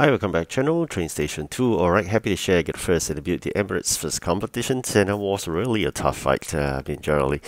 Hi, welcome back channel, TrainStation2. Alright, happy to share get first in the Beauty Emirates first competitions, and it was really a tough fight. Generally,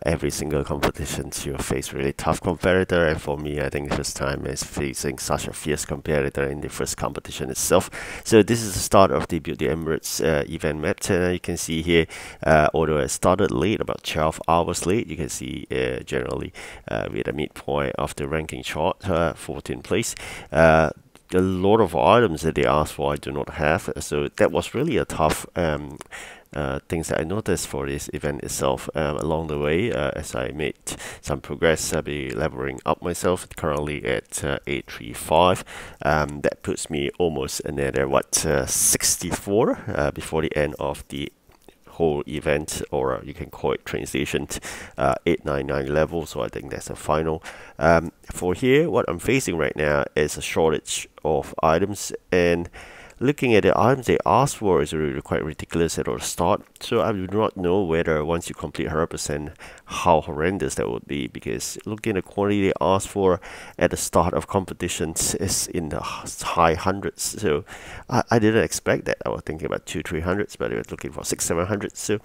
every single competition you face really tough competitor, and for me, I think the first time is facing such a fierce competitor in the first competition itself. So this is the start of the Beauty Emirates event map, and you can see here, although I started late, about 12 hours late, you can see generally with a midpoint of the ranking chart, 14th place. A lot of items that they asked for I do not have, so that was really a tough things that I noticed for this event itself. Along the way, as I made some progress, I'll be leveling up myself, currently at 835. That puts me almost another 64 before the end of the whole event, or you can call it train station 899 level. So I think that's the final. For here, what I'm facing right now is a shortage of items, and looking at the items they asked for is really quite ridiculous at the start. So I do not know whether once you complete 100% how horrendous that would be, because looking at the quantity they asked for at the start of competitions is in the high hundreds. So I didn't expect that. I was thinking about 200-300s, but I was looking for 600-700s. So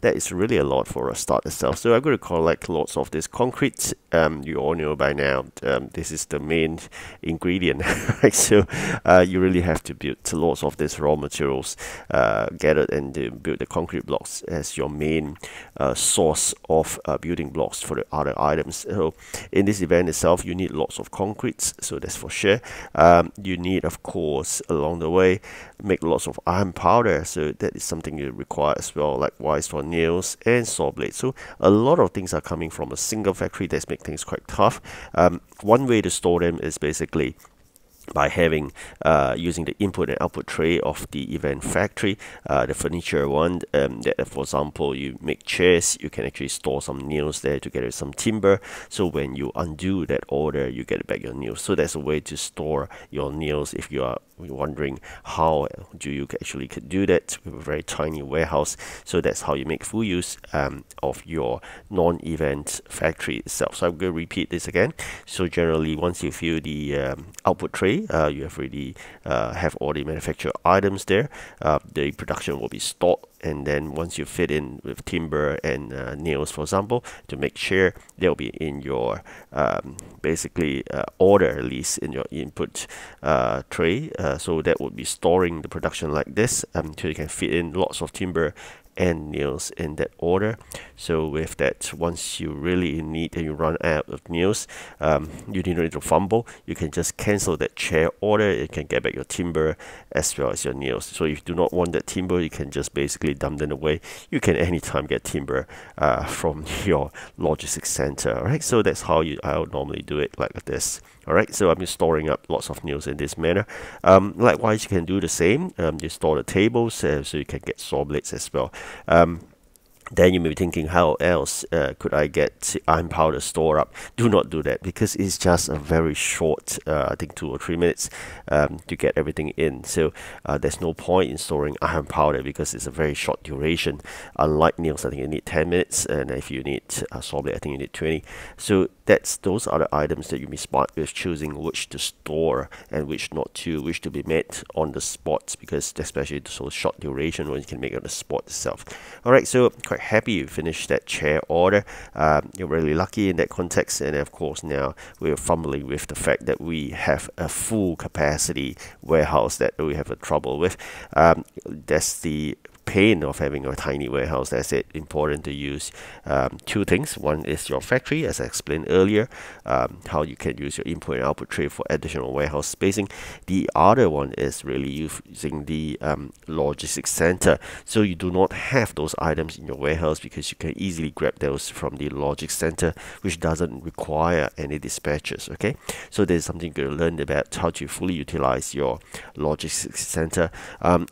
that is really a lot for a start itself. So I'm going to collect lots of this concrete. You all know by now, this is the main ingredient, right? So you really have to build lots of these raw materials gathered and build the concrete blocks as your main source of building blocks for the other items. So in this event itself, you need lots of concretes, so that's for sure. You need, of course, along the way, make lots of iron powder, so that is something you require as well, likewise for nails and saw blades. So a lot of things are coming from a single factory. That's make things quite tough. One way to store them is basically by having using the input and output tray of the event factory, the furniture one, that for example you make chairs, you can actually store some nails there together with some timber, so when you undo that order you get back your nails. So that's a way to store your nails if you are wondering how do you actually could do that with a very tiny warehouse. So that's how you make full use of your non-event factory itself. So I'm going to repeat this again. So generally, once you fill the output tray, you have already have all the manufactured items there. The production will be stored, and then once you fit in with timber and nails, for example, to make sure they'll be in your basically order, at least in your input tray. So that would be storing the production like this, so you can fit in lots of timber and nails in that order. So with that, once you really need and you run out of nails, you don't need to fumble. You can just cancel that chair order. You can get back your timber as well as your nails. So if you do not want that timber, you can just basically dump them away. You can anytime get timber from your logistics center. Alright, so that's how I would normally do it, like this. Alright, so I'm storing up lots of nails in this manner. Likewise, you can do the same. You store the tables so you can get saw blades as well. Then you may be thinking, how else could I get iron powder store up? Do not do that, because it's just a very short, I think 2 or 3 minutes to get everything in. So there's no point in storing iron powder because it's a very short duration. Unlike nails, I think you need 10 minutes, and if you need saw blade, I think you need 20. So those are the items that you be smart with choosing which to store and which not to, which to be made on the spot, because especially so short duration when you can make it on the spot itself. Alright, so quite happy you finished that chair order. You're really lucky in that context, and of course now we're fumbling with the fact that we have a full capacity warehouse that we have a trouble with. That's the pain of having a tiny warehouse. That's it. Important to use two things. One is your factory, as I explained earlier, how you can use your input and output tray for additional warehouse spacing. The other one is really using the logistics center. So you do not have those items in your warehouse because you can easily grab those from the logistics center, which doesn't require any dispatches. Okay, so there's something you're going to learn about how to fully utilize your logistics center.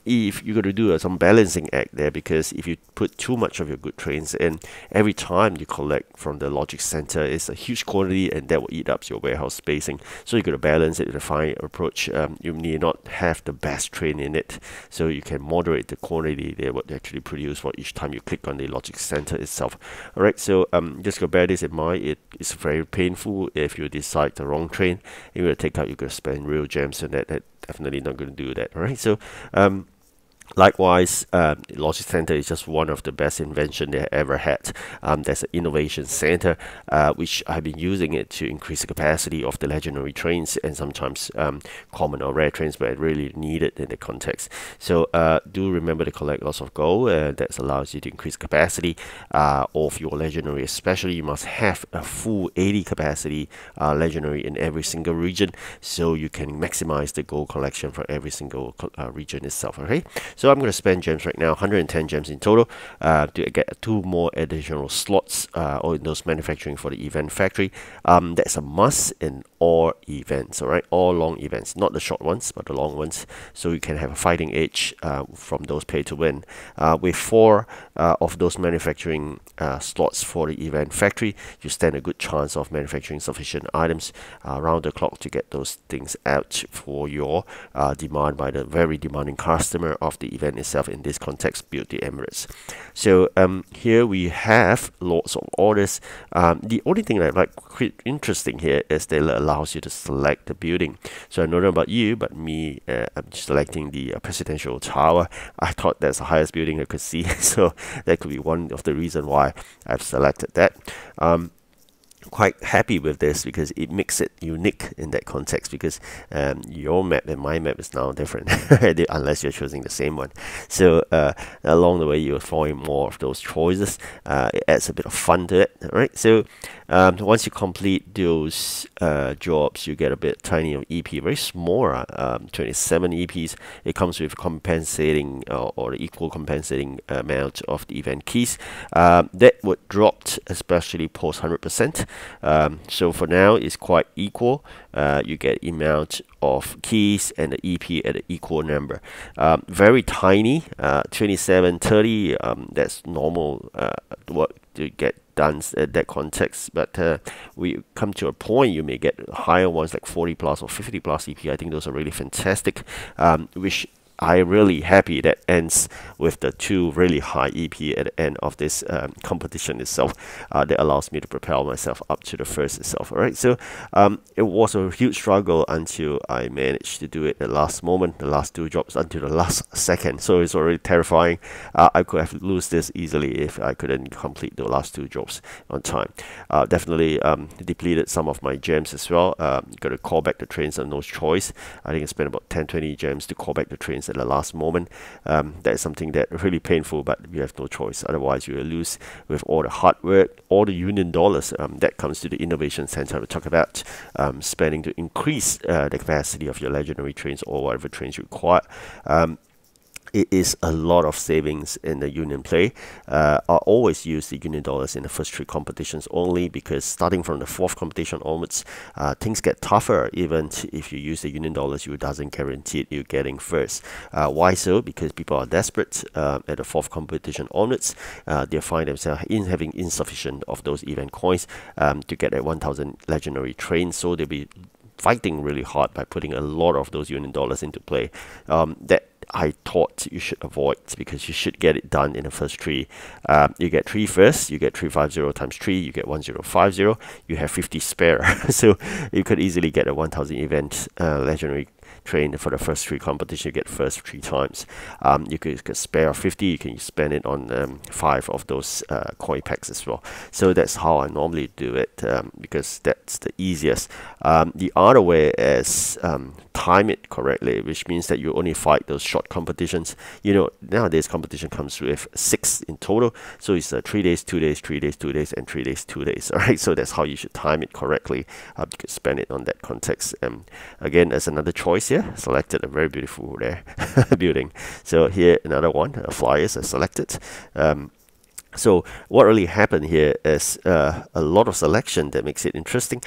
If you're going to do some balancing balancing act there, because if you put too much of your good trains in, every time you collect from the logic center, it's a huge quantity, and that will eat up your warehouse spacing. So you got to balance it with a fine approach. You need not have the best train in it, so you can moderate the quantity they would actually produce for each time you click on the logic center itself. All right, so just go bear this in mind. It is very painful if you decide the wrong train. You're going to take out, you're going to spend real gems, and that definitely not going to do that. All right, so likewise, Logic Center is just one of the best invention they ever had. There's an innovation center, which I've been using it to increase the capacity of the legendary trains, and sometimes common or rare trains, but really needed in the context. So do remember to collect lots of gold. That allows you to increase capacity of your legendary. Especially, you must have a full 80 capacity legendary in every single region, so you can maximize the gold collection for every single region itself. Okay. So I'm going to spend gems right now, 110 gems in total, to get 2 more additional slots or in those manufacturing for the event factory. That's a must in all events, all right? All long events, not the short ones, but the long ones, so you can have a fighting edge from those pay to win. With 4 of those manufacturing slots for the event factory, you stand a good chance of manufacturing sufficient items around the clock to get those things out for your demand by the very demanding customer of the event itself, in this context, Build the Emirates. So here we have lots of orders. The only thing that I like quite interesting here is that it allows you to select the building. So I don't know about you, but me, I'm selecting the presidential tower. I thought that's the highest building I could see, so that could be one of the reasons why I've selected that. Quite happy with this because it makes it unique in that context, because your map and my map is now different unless you're choosing the same one. So along the way you'll find more of those choices. It adds a bit of fun to it. All right, so once you complete those jobs, you get a bit tiny of EP, very small, 27 EPs. It comes with compensating or the equal compensating amount of the event keys. That would drop, especially post 100%. So for now, it's quite equal. You get amount of keys and the EP at an equal number. Very tiny, 27, 30. That's normal work to get done at that context, but we come to a point you may get higher ones like 40 plus or 50 plus EP. I think those are really fantastic, which I'm really happy that ends with the 2 really high EP at the end of this competition itself. That allows me to propel myself up to the first itself. All right, so it was a huge struggle until I managed to do it at the last moment, the last 2 jobs until the last second. So it's already terrifying. I could have lost this easily if I couldn't complete the last 2 jobs on time. Definitely depleted some of my gems as well. Got to call back the trains on no choice. I think I spent about 10-20 gems to call back the trains at the last moment. That is something that really painful, but you have no choice. Otherwise, you will lose with all the hard work, all the union dollars. That comes to the innovation center we talk about, spending to increase the capacity of your legendary trains or whatever trains you require. It is a lot of savings in the union play. I always use the union dollars in the first 3 competitions only, because starting from the 4th competition onwards, things get tougher. Even if you use the union dollars, you doesn't guarantee you getting first. Why so? Because people are desperate at the 4th competition onwards. They find themselves having insufficient of those event coins to get a 1000 legendary train, so they'll be fighting really hard by putting a lot of those union dollars into play. That I thought you should avoid, because you should get it done in the first 3. You get 3 first, you get 350 times 3, you get 1050, you have 50 spare. So you could easily get a 1000 event legendary train for the first 3 competition. You get first 3 times. You could spare 50, you can spend it on 5 of those coin packs as well. So that's how I normally do it, because that's the easiest. The other way is time it correctly, which means that you only fight those short competitions. You know, nowadays competition comes with 6 in total, so it's 3 days, 2 days, 3 days, 2 days, and 3 days, 2 days. All right, so that's how you should time it correctly. You could spend it on that context. Again, as another choice here, selected a very beautiful there building. So here another one, flyers are selected. So what really happened here is a lot of selection that makes it interesting.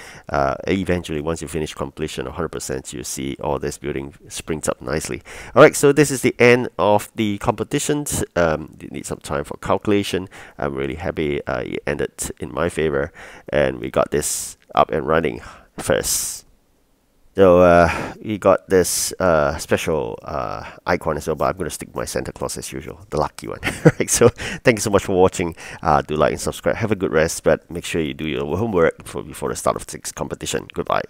Eventually, once you finish completion 100%, you see all this building springs up nicely. All right, so this is the end of the competitions. You need some time for calculation. I'm really happy it ended in my favor, and we got this up and running first. So we got this special icon as well, but I'm going to stick with my Santa Claus as usual, the lucky one. Right, so thank you so much for watching. Do like and subscribe. Have a good rest, but make sure you do your homework before the start of the competition. Goodbye.